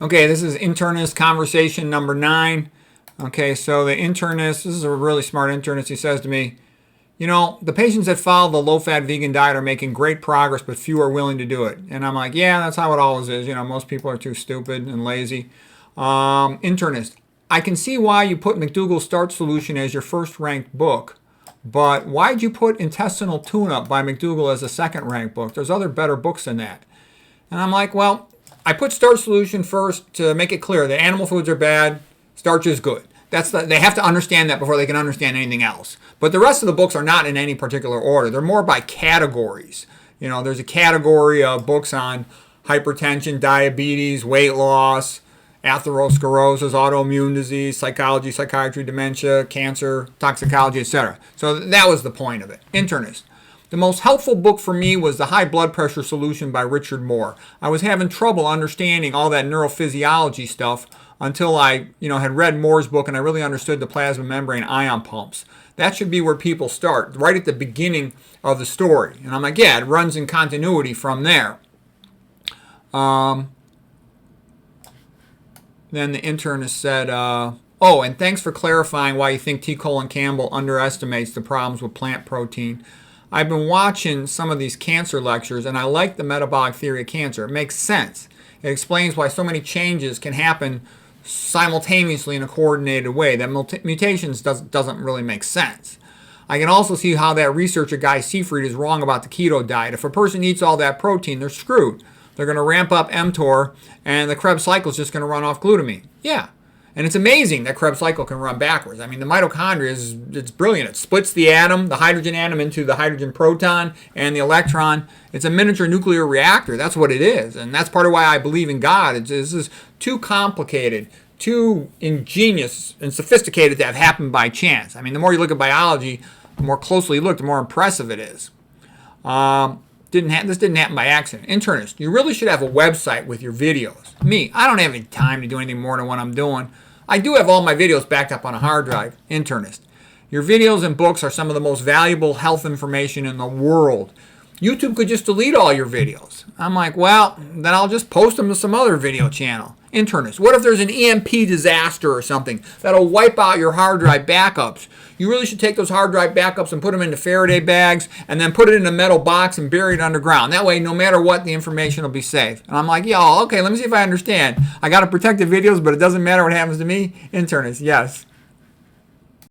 Okay, this is internist conversation number 9. Okay, so the internist, this is a really smart internist. He says to me, you know, the patients that follow the low-fat vegan diet are making great progress, but few are willing to do it. And I'm like, yeah, that's how it always is. You know, most people are too stupid and lazy. Internist, I can see why you put McDougall's Starch Solution as your first-ranked book, but why'd you put Intestinal Tune-Up by McDougall as a second-ranked book? There's other better books than that. And I'm like, well, I put Starch Solution first to make it clear that animal foods are bad, starch is good. They have to understand that before they can understand anything else. But the rest of the books are not in any particular order. They're more by categories. You know, there's a category of books on hypertension, diabetes, weight loss, atherosclerosis, autoimmune disease, psychology, psychiatry, dementia, cancer, toxicology, etc. So that was the point of it. Internist. The most helpful book for me was The High Blood Pressure Solution by Richard Moore. I was having trouble understanding all that neurophysiology stuff until I, had read Moore's book and I really understood the plasma membrane ion pumps. That should be where people start, right at the beginning of the story. And I'm like, yeah, it runs in continuity from there. Then the internist said, oh, and thanks for clarifying why you think T. Colin Campbell underestimates the problems with plant protein. I've been watching some of these cancer lectures, and I like the metabolic theory of cancer. It makes sense. It explains why so many changes can happen simultaneously in a coordinated way. That mutations doesn't really make sense. I can also see how that researcher Guy Seifried is wrong about the keto diet. If a person eats all that protein, they're screwed. They're going to ramp up mTOR, and the Krebs cycle is just going to run off glutamine. Yeah. And it's amazing that Krebs cycle can run backwards. I mean, the mitochondria it's brilliant. It splits the atom, the hydrogen atom, into the hydrogen proton and the electron. It's a miniature nuclear reactor. That's what it is. And that's part of why I believe in God. This is too complicated, too ingenious and sophisticated to have happened by chance. I mean, the more you look at biology, the more closely you look, the more impressive it is. This didn't happen by accident. Internist, you really should have a website with your videos. Me, I don't have any time to do anything more than what I'm doing. I do have all my videos backed up on a hard drive. Internist, your videos and books are some of the most valuable health information in the world. YouTube could just delete all your videos. I'm like, well, then I'll just post them to some other video channel. Internist, what if there's an EMP disaster or something that'll wipe out your hard drive backups? You really should take those hard drive backups and put them into Faraday bags and then put it in a metal box and bury it underground. That way, no matter what, the information will be safe. And I'm like, yeah, okay, let me see if I understand. I got to protect the videos, but it doesn't matter what happens to me? Internist, yes.